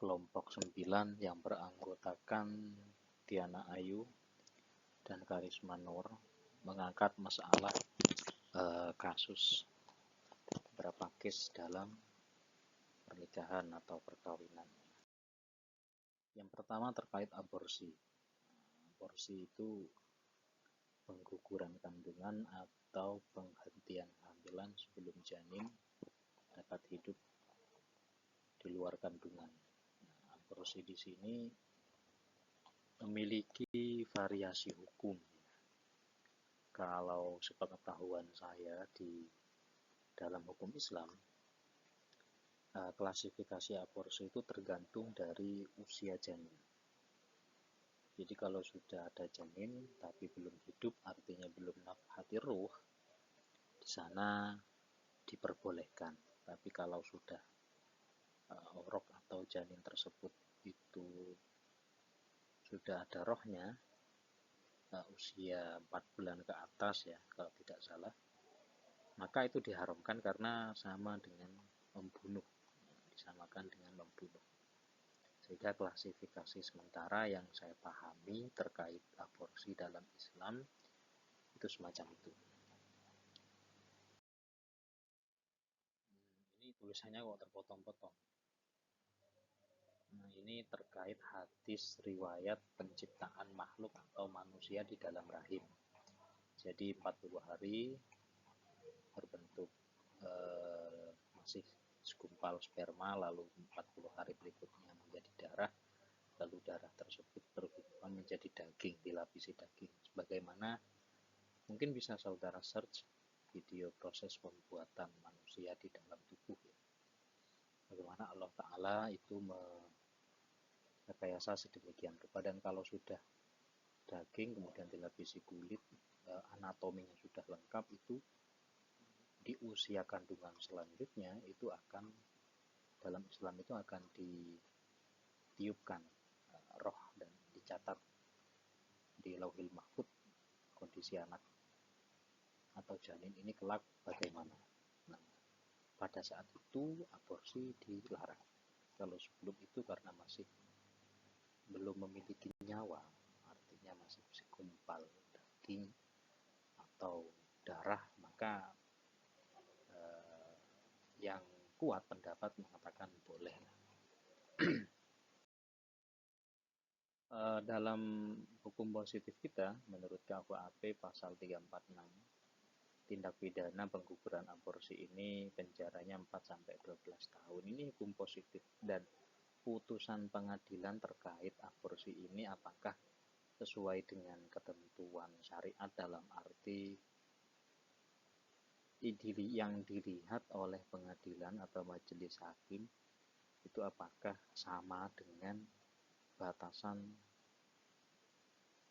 kelompok 9 yang beranggotakan Diana Ayu dan Karisma Nur mengangkat masalah kasus beberapa case dalam pernikahan atau perkawinan. Yang pertama terkait aborsi. Aborsi itu pengguguran kandungan atau penghentian kehamilan sebelum janin dapat hidup di luar kandungan. Aborsi di sini memiliki variasi hukum. Kalau sepengetahuan saya di dalam hukum Islam, klasifikasi aborsi itu tergantung dari usia janin. Jadi kalau sudah ada janin tapi belum hidup, artinya belum nafhati ruh, di sana diperbolehkan. Tapi kalau sudah orok atau janin tersebut itu sudah ada rohnya, usia 4 bulan ke atas ya kalau tidak salah, maka itu diharamkan karena sama dengan membunuh, disamakan dengan membunuh. Sehingga klasifikasi sementara yang saya pahami terkait aborsi dalam Islam itu semacam itu. Ini tulisannya kok terpotong-potong. Nah, ini terkait hadis riwayat penciptaan makhluk atau manusia di dalam rahim. Jadi 40 hari berbentuk masih segumpal sperma, lalu 40 hari berikutnya menjadi darah, lalu darah tersebut berubah menjadi daging, dilapisi daging. Sebagaimana mungkin bisa saudara search video proses pembuatan manusia di dalam tubuh ya. Bagaimana Allah Ta'ala itu rekayasa sedemikian rupa, dan kalau sudah daging kemudian dilapisi kulit, anatominya sudah lengkap, itu di usia kandungan selanjutnya itu akan, dalam Islam itu akan ditiupkan roh dan dicatat di Lauhil Mahfuz kondisi anak atau janin ini kelak bagaimana. Nah, pada saat itu aborsi dilarang. Kalau sebelum itu karena masih belum memiliki nyawa, artinya masih segumpal daging atau darah, maka yang kuat pendapat mengatakan boleh. Dalam hukum positif kita, menurut KUHP pasal 346, tindak pidana pengguguran aborsi ini penjaranya 4-12 tahun. Ini hukum positif, dan putusan pengadilan terkait aborsi ini apakah sesuai dengan ketentuan syariat dalam arti yang dilihat oleh pengadilan atau majelis hakim itu apakah sama dengan batasan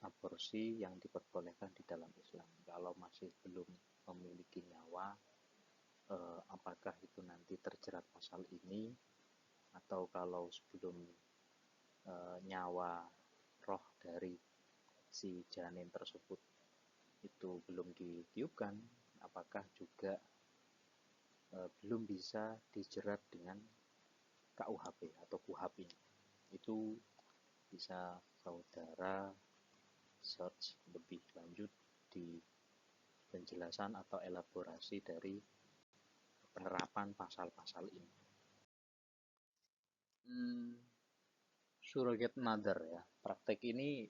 aborsi yang diperbolehkan di dalam Islam. Kalau masih belum memiliki nyawa, apakah itu nanti terjerat pasal ini, atau kalau sebelum nyawa roh dari si janin tersebut itu belum ditiupkan, apakah juga belum bisa dijerat dengan KUHP atau KUHP ini. Itu bisa saudara search lebih lanjut di penjelasan atau elaborasi dari penerapan pasal-pasal ini. Surrogate mother ya, praktek ini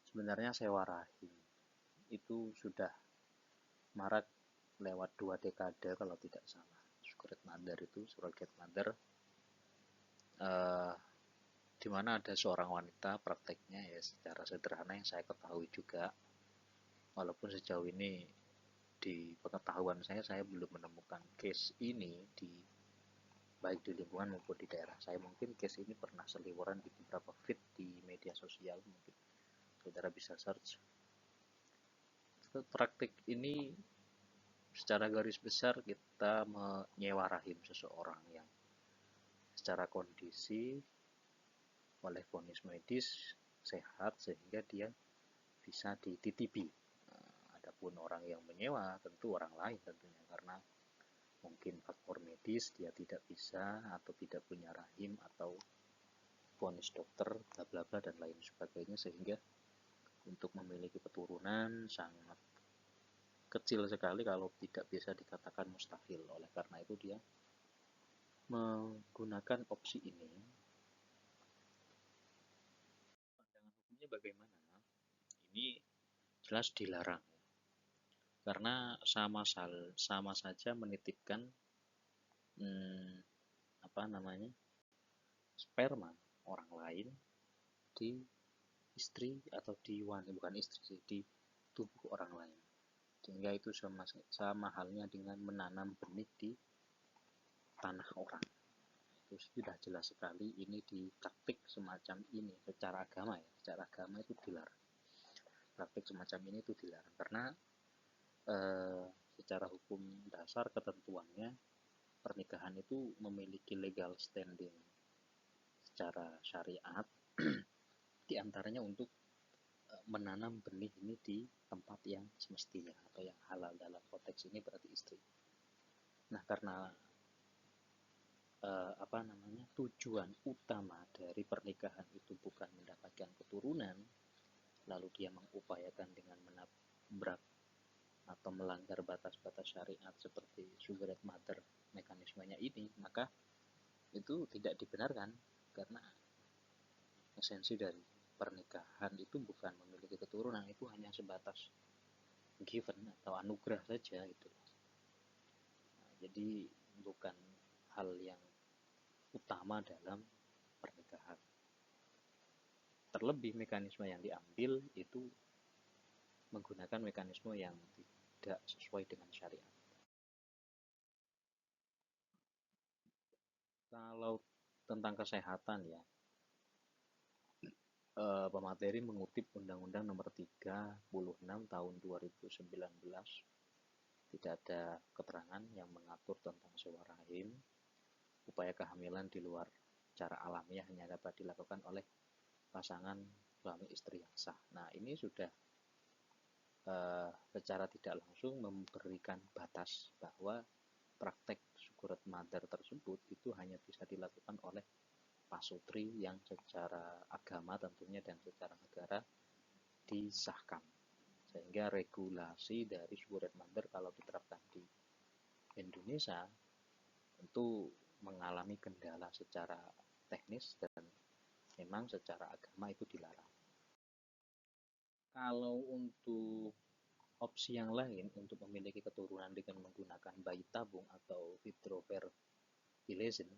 sebenarnya sewa rahim itu sudah marak lewat 2 dekade kalau tidak salah. Surrogate mother di mana ada seorang wanita, prakteknya ya secara sederhana yang saya ketahui juga, walaupun sejauh ini di pengetahuan saya belum menemukan case ini baik di lingkungan maupun di daerah saya. Mungkin case ini pernah seliweran di beberapa feed di media sosial, mungkin saudara bisa search. Praktik ini secara garis besar kita menyewa rahim seseorang yang secara kondisi oleh vonis medis sehat sehingga dia bisa dititipi. Adapun orang yang menyewa tentu orang lain tentunya, karena mungkin faktor medis dia tidak bisa atau tidak punya rahim atau vonis dokter bla bla bla dan lain sebagainya, sehingga untuk memiliki keturunan sangat kecil sekali kalau tidak bisa dikatakan mustahil. Oleh karena itu dia menggunakan opsi ini. Pandangan hukumnya bagaimana? Ini jelas dilarang karena sama saja menitipkan apa namanya, sperma orang lain di istri atau di wanita, bukan istri sih, di tubuh orang lain, sehingga itu sama halnya dengan menanam benih di tanah orang. Itu sudah jelas sekali ini di praktik semacam ini secara agama ya, secara agama itu dilarang. Praktik semacam ini itu dilarang karena secara hukum dasar ketentuannya pernikahan itu memiliki legal standing secara syariat diantaranya untuk menanam benih ini di tempat yang semestinya atau yang halal, dalam konteks ini berarti istri. Nah, karena tujuan utama dari pernikahan itu bukan mendapatkan keturunan, lalu dia mengupayakan dengan menabrak atau melanggar batas-batas syariat seperti surrogate mother mekanismenya ini, maka itu tidak dibenarkan karena esensi dari pernikahan itu bukan memiliki keturunan, itu hanya sebatas given atau anugerah saja itu. Nah, jadi bukan hal yang utama dalam pernikahan. Terlebih mekanisme yang diambil itu menggunakan mekanisme yang tidak sesuai dengan syariat. Kalau tentang kesehatan ya, pemateri mengutip Undang-Undang Nomor 36 Tahun 2019, tidak ada keterangan yang mengatur tentang sewa rahim. Upaya kehamilan di luar cara alamiah hanya dapat dilakukan oleh pasangan suami istri yang sah. Nah, ini sudah secara tidak langsung memberikan batas bahwa praktek surrogate mother tersebut itu hanya bisa dilakukan oleh pasutri yang secara agama tentunya dan secara negara disahkan. Sehingga regulasi dari surrogate mother kalau diterapkan di Indonesia tentu mengalami kendala secara teknis dan memang secara agama itu dilarang. Kalau untuk opsi yang lain untuk memiliki keturunan dengan menggunakan bayi tabung atau vitroverification,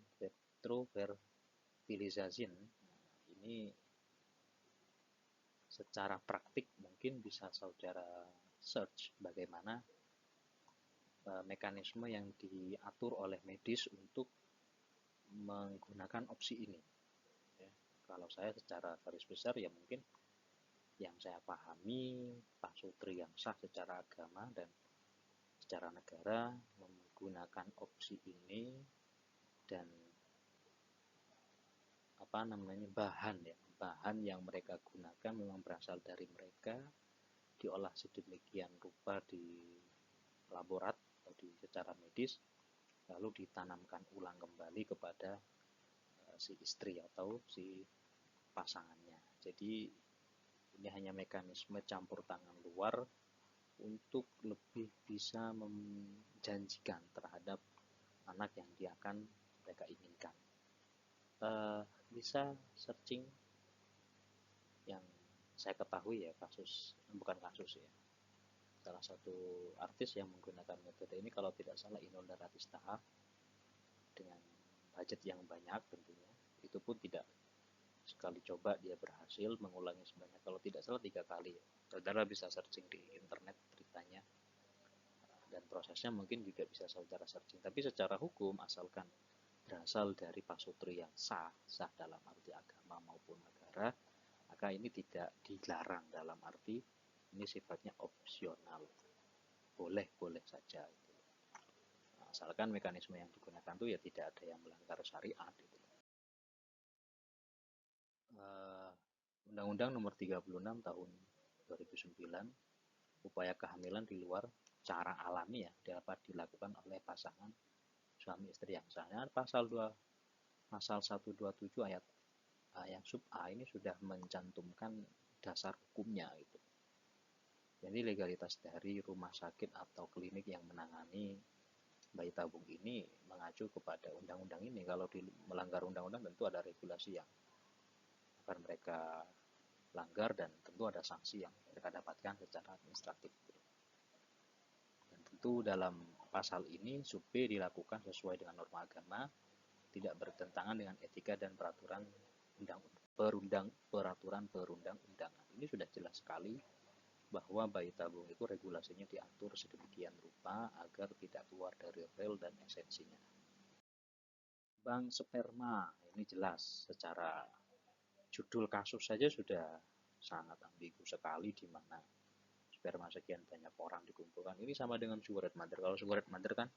ini secara praktik mungkin bisa saudara search bagaimana mekanisme yang diatur oleh medis untuk menggunakan opsi ini. Ya, kalau saya secara garis besar ya mungkin yang saya pahami pasutri yang sah secara agama dan secara negara menggunakan opsi ini, dan bahan yang mereka gunakan memang berasal dari mereka, diolah sedemikian rupa di laborat atau secara medis, lalu ditanamkan ulang kembali kepada si istri atau si pasangannya. Jadi ini hanya mekanisme campur tangan luar untuk lebih bisa menjanjikan terhadap anak yang mereka inginkan. Bisa searching yang saya ketahui ya, salah satu artis yang menggunakan metode ini kalau tidak salah Inul Daratista dengan budget yang banyak tentunya, itu pun tidak sekali coba dia berhasil mengulangi sebanyak, kalau tidak salah 3 kali. Saudara bisa searching di internet ceritanya dan prosesnya mungkin juga bisa saudara searching. Tapi secara hukum asalkan berasal dari pasutri yang sah dalam arti agama maupun negara, maka ini tidak dilarang dalam arti ini sifatnya opsional, boleh saja. Nah, asalkan mekanisme yang digunakan itu ya tidak ada yang melanggar syariat. Undang-Undang Nomor 36 Tahun 2009, upaya kehamilan di luar cara alami ya dapat dilakukan oleh pasangan suami istri yang sah. Nah, pasal 127 ayat yang sub A ini sudah mencantumkan dasar hukumnya gitu. Jadi legalitas dari rumah sakit atau klinik yang menangani bayi tabung ini mengacu kepada undang-undang ini. Kalau melanggar undang-undang tentu ada regulasi yang akan mereka langgar dan tentu ada sanksi yang mereka dapatkan secara administratif. Dan tentu dalam pasal ini sub B dilakukan sesuai dengan norma agama, tidak bertentangan dengan etika dan peraturan perundang-undangan. Ini sudah jelas sekali bahwa bayi tabung itu regulasinya diatur sedemikian rupa agar tidak keluar dari rel dan esensinya. Bank sperma ini jelas secara judul kasus saja sudah sangat ambigu sekali, di mana sperma sekian banyak orang dikumpulkan. Ini sama dengan sugar red mother. Kalau sugar red mother kan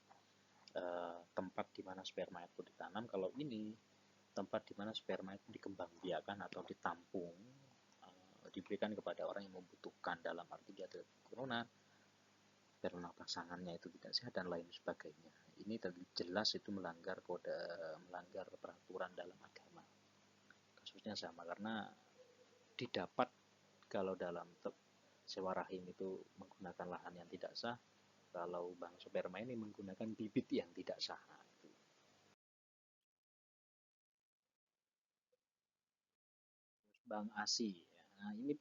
tempat di mana sperma itu ditanam. Kalau ini tempat di mana sperma itu dikembangbiakan atau ditampung, diberikan kepada orang yang membutuhkan, dalam arti dia ada corona karena pasangannya itu tidak sehat dan lain sebagainya. Ini jelas itu melanggar peraturan dalam agama. Kasusnya sama karena didapat kalau dalam sewa rahim itu menggunakan lahan yang tidak sah, kalau bank sperma ini menggunakan bibit yang tidak sah. Bank ASI. Nah, ini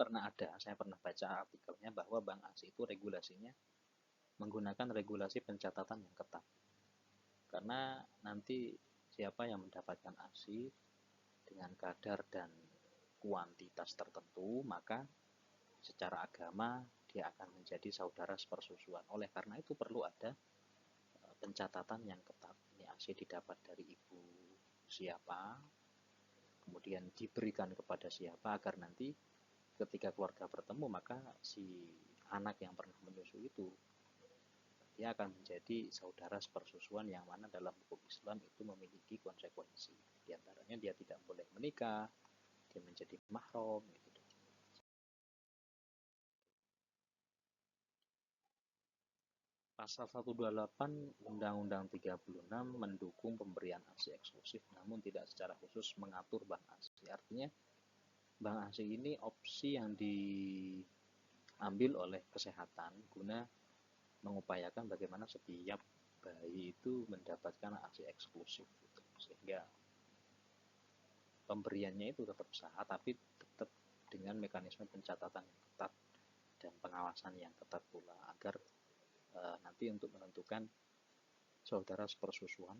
saya pernah baca artikelnya bahwa Bank ASI itu regulasinya menggunakan regulasi pencatatan yang ketat. Karena nanti siapa yang mendapatkan ASI dengan kadar dan kuantitas tertentu, maka secara agama dia akan menjadi saudara sepersusuan. Oleh karena itu perlu ada pencatatan yang ketat. Ini ASI didapat dari ibu siapa, kemudian diberikan kepada siapa, agar nanti ketika keluarga bertemu maka si anak yang pernah menyusui itu dia akan menjadi saudara sepersusuan, yang mana dalam hukum Islam itu memiliki konsekuensi. Di antaranya dia tidak boleh menikah, dia menjadi mahram gitu. Pasal 128 Undang-Undang 36 mendukung pemberian ASI eksklusif, namun tidak secara khusus mengatur bank ASI. Artinya bank ASI ini opsi yang diambil oleh kesehatan guna mengupayakan bagaimana setiap bayi itu mendapatkan ASI eksklusif gitu. Sehingga pemberiannya itu tetap sah, tapi tetap dengan mekanisme pencatatan yang ketat dan pengawasan yang ketat pula, agar nanti untuk menentukan saudara sepersusuan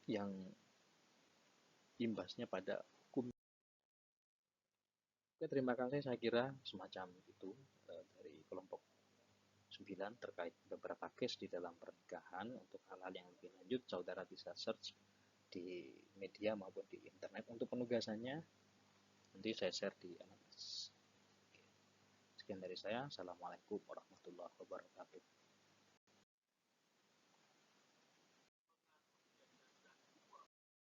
yang imbasnya pada hukum. Oke, terima kasih. Saya kira semacam itu dari kelompok 9 terkait beberapa case di dalam pernikahan. Untuk hal-hal yang lebih lanjut, saudara bisa search di media maupun di internet. Untuk penugasannya nanti saya share di LMS. Sekian dari saya. Assalamualaikum warahmatullahi wabarakatuh.